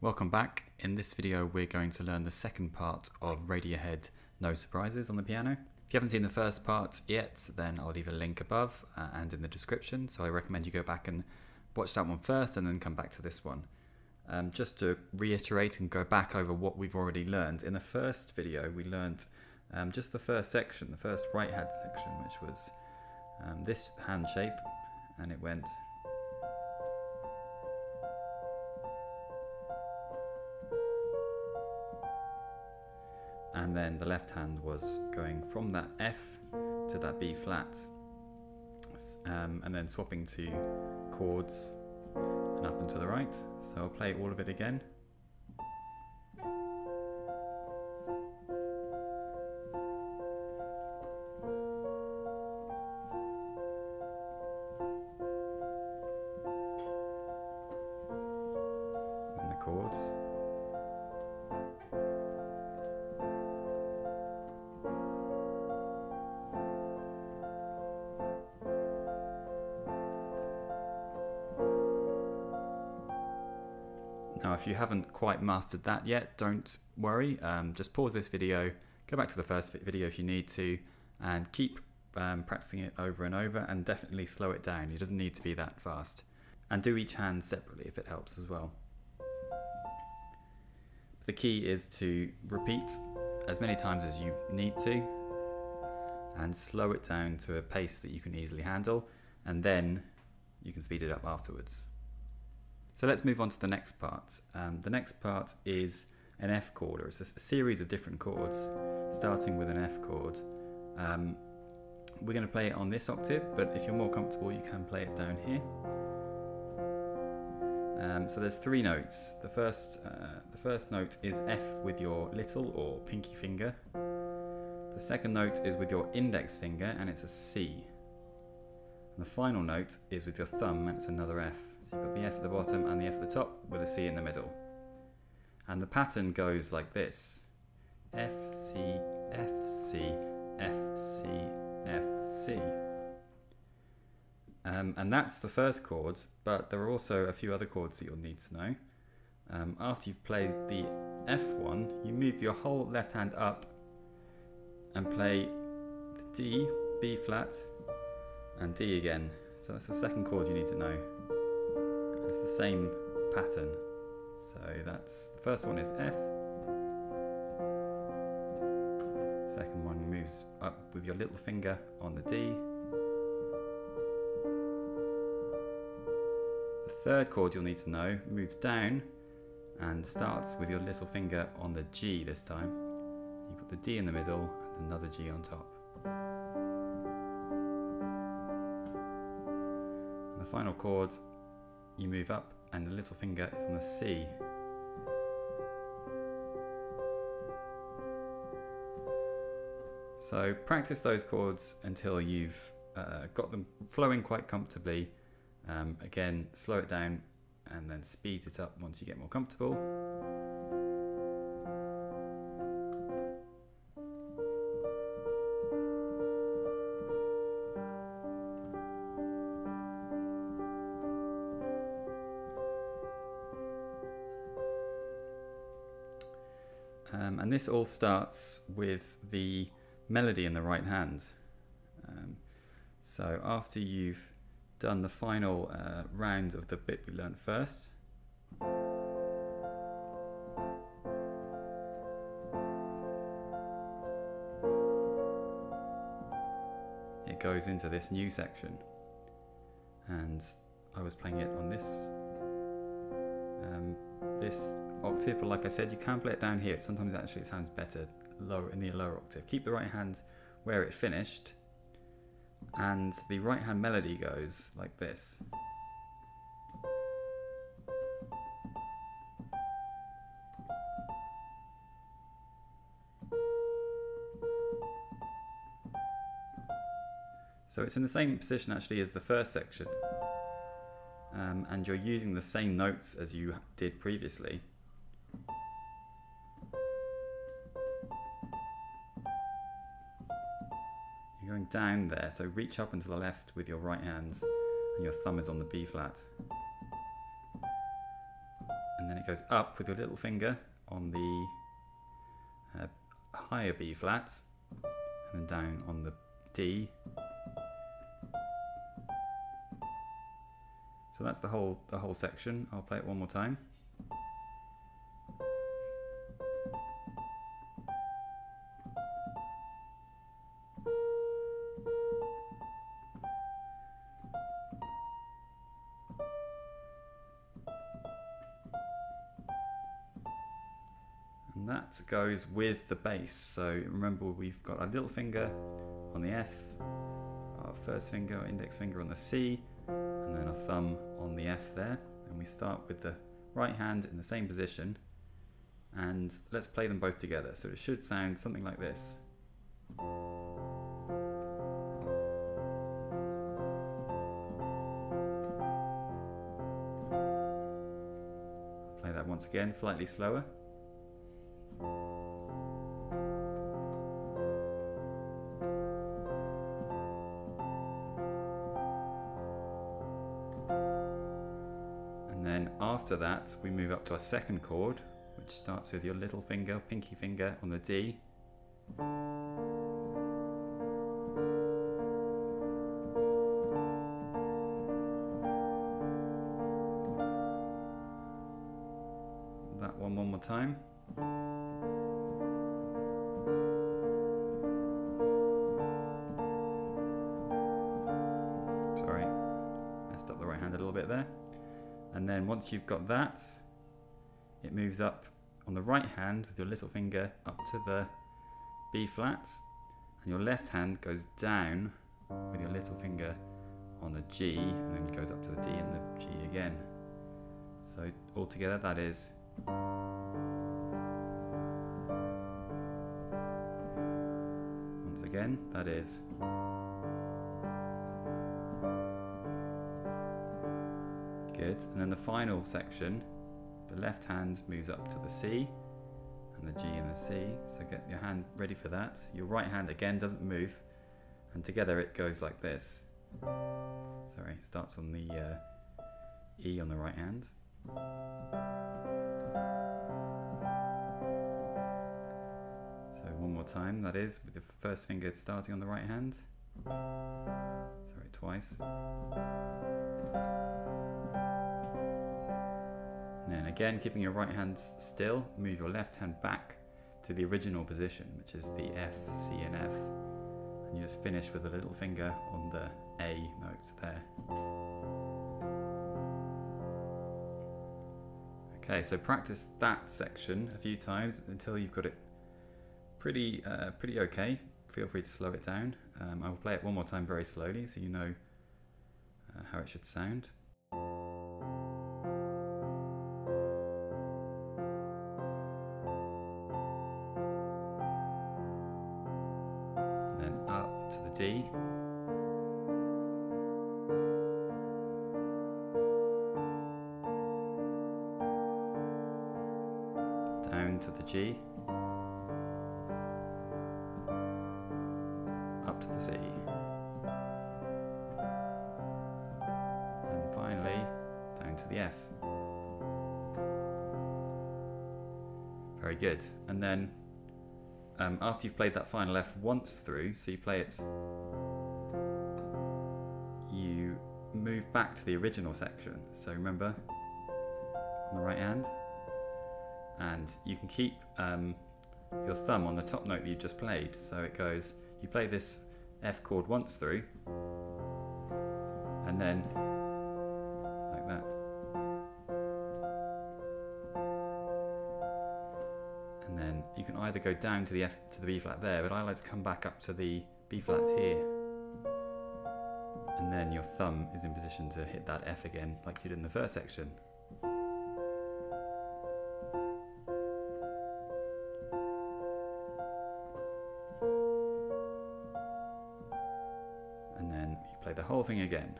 Welcome back. In this video we're going to learn the second part of Radiohead No Surprises on the piano. If you haven't seen the first part yet, then I'll leave a link above and in the description, so I recommend you go back and watch that one first and then come back to this one. Just to reiterate and go back over what we've already learned, in the first video we learned just the first section, the first right hand section, which was this hand shape, and it went and then the left hand was going from that F to that B flat, and then swapping to chords and up and to the right. So I'll play all of it again. And the chords. Now if you haven't quite mastered that yet, don't worry, just pause this video, go back to the first video if you need to, and keep practicing it over and over, and definitely slow it down. It doesn't need to be that fast. And do each hand separately if it helps as well. The key is to repeat as many times as you need to, and slow it down to a pace that you can easily handle, and then you can speed it up afterwards. So let's move on to the next part. The next part is an F chord, or it's a series of different chords, starting with an F chord. We're going to play it on this octave, but if you're more comfortable, you can play it down here. So there's three notes. The first note is F with your little or pinky finger. The second note is with your index finger, and it's a C. And the final note is with your thumb, and it's another F. So you've got the F at the bottom and the F at the top with a C in the middle. And the pattern goes like this: F, C, F, C, F, C, F, C. And that's the first chord, but there are also a few other chords that you'll need to know. After you've played the F one, you move your whole left hand up and play the D, B flat, and D again. So that's the second chord you need to know. It's the same pattern. So that's, the first one is F. The second one moves up with your little finger on the D. The third chord you'll need to know moves down and starts with your little finger on the G this time. You've got the D in the middle and another G on top. And the final chord, you move up and the little finger is on the C. So practice those chords until you've got them flowing quite comfortably. Again, slow it down and then speed it up once you get more comfortable. And this all starts with the melody in the right hand. So after you've done the final round of the bit we learned first, it goes into this new section. And I was playing it on this octave, but like I said, you can play it down here. Sometimes actually it sounds better lower in the lower octave. Keep the right hand where it finished, and the right hand melody goes like this. So it's in the same position actually as the first section, and you're using the same notes as you did previously. You're going down there, so reach up and to the left with your right hand, and your thumb is on the B flat. and then it goes up with your little finger on the higher B flat, and then down on the D. So that's the whole section. I'll play it one more time. And that goes with the bass. So remember, we've got our little finger on the F, our first finger, index finger on the C, and then our thumb on the F there. And we start with the right hand in the same position. And let's play them both together. So it should sound something like this. I'll play that once again, slightly slower. And then after that, we move up to our second chord, which starts with your little finger, pinky finger on the D. That one more time. Sorry, messed up the right hand a little bit there. And then once you've got that, it moves up on the right hand with your little finger up to the B flat, and your left hand goes down with your little finger on the G, and then goes up to the D and the G again. So altogether that is once again, that is good. And then the final section, the left hand moves up to the C and the G and the C, so get your hand ready for that. Your right hand again doesn't move, and together it goes like this. Sorry, it starts on the E on the right hand. So one more time, that is with the first finger starting on the right hand. Sorry, twice. And then again, keeping your right hand still, move your left hand back to the original position, which is the F, C and F. And you just finish with a little finger on the A note there. Okay, so practice that section a few times until you've got it pretty okay. Feel free to slow it down. I will play it one more time very slowly so you know how it should sound. And then up to the D. Down to the G. Up to the C. And finally, down to the F. Very good. And then after you've played that final F once through, so you play it, you move back to the original section. So remember, on the right hand, and you can keep your thumb on the top note that you just played. So it goes, you play this F chord once through, and then like that. And then you can either go down to the F to the B flat there, but I like to come back up to the B flat here. And then your thumb is in position to hit that F again, like you did in the first section. And then you play the whole thing again.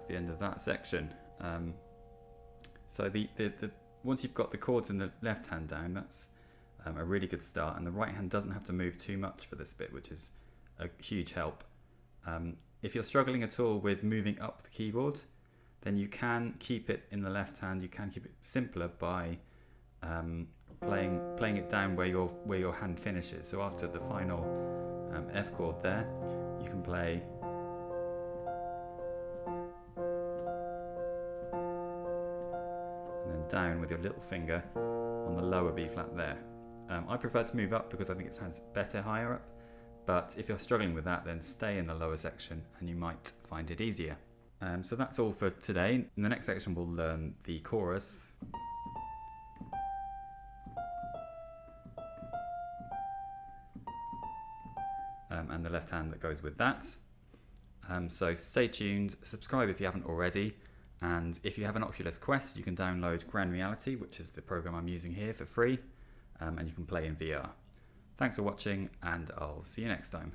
the end of that section. So the once you've got the chords in the left hand down, that's a really good start, and the right hand doesn't have to move too much for this bit, which is a huge help. If you're struggling at all with moving up the keyboard, then you can keep it in the left hand. You can keep it simpler by playing it down where your hand finishes. So after the final F chord there, you can play and then down with your little finger on the lower B flat there. I prefer to move up because I think it sounds better higher up, but if you're struggling with that, then stay in the lower section and you might find it easier. So that's all for today. In the next section we'll learn the chorus. And the left hand that goes with that. So stay tuned, subscribe if you haven't already, and if you have an Oculus Quest you can download Grand Reality, which is the program I'm using here, for free, and you can play in VR. Thanks for watching, and I'll see you next time.